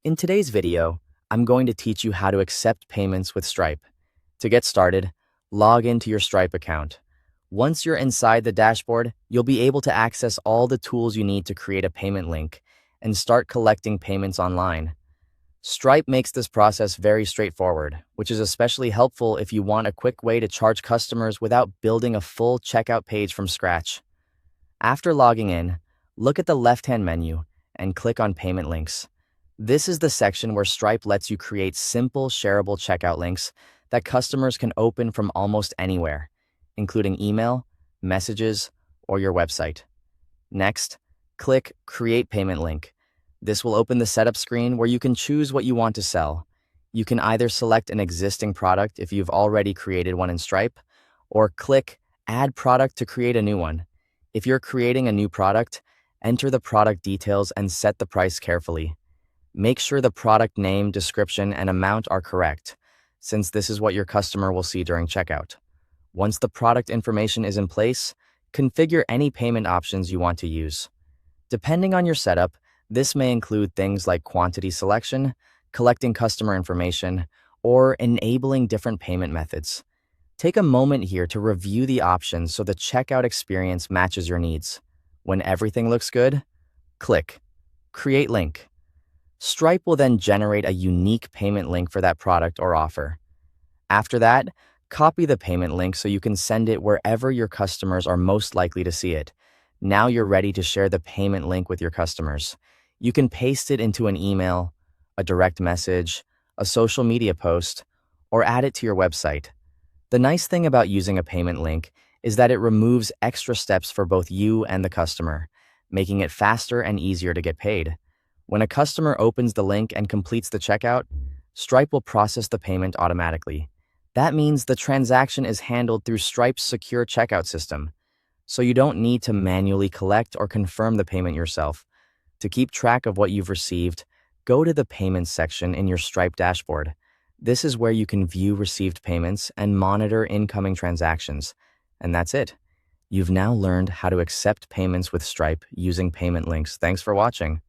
In today's video, I'm going to teach you how to accept payments with Stripe. To get started, log into your Stripe account. Once you're inside the dashboard, you'll be able to access all the tools you need to create a payment link and start collecting payments online. Stripe makes this process very straightforward, which is especially helpful if you want a quick way to charge customers without building a full checkout page from scratch. After logging in, look at the left-hand menu and click on Payment Links. This is the section where Stripe lets you create simple, shareable checkout links that customers can open from almost anywhere, including email, messages, or your website. Next, click Create Payment Link. This will open the setup screen where you can choose what you want to sell. You can either select an existing product if you've already created one in Stripe, or click Add Product to create a new one. If you're creating a new product, enter the product details and set the price carefully. Make sure the product name, description, and amount are correct, since this is what your customer will see during checkout. Once the product information is in place, configure any payment options you want to use. Depending on your setup, this may include things like quantity selection, collecting customer information, or enabling different payment methods. Take a moment here to review the options so the checkout experience matches your needs. When everything looks good, click Create Link. Stripe will then generate a unique payment link for that product or offer. After that, copy the payment link so you can send it wherever your customers are most likely to see it. Now you're ready to share the payment link with your customers. You can paste it into an email, a direct message, a social media post, or add it to your website. The nice thing about using a payment link is that it removes extra steps for both you and the customer, making it faster and easier to get paid. When a customer opens the link and completes the checkout, Stripe will process the payment automatically. That means the transaction is handled through Stripe's secure checkout system, so you don't need to manually collect or confirm the payment yourself. To keep track of what you've received, go to the Payments section in your Stripe dashboard. This is where you can view received payments and monitor incoming transactions. And that's it. You've now learned how to accept payments with Stripe using payment links. Thanks for watching.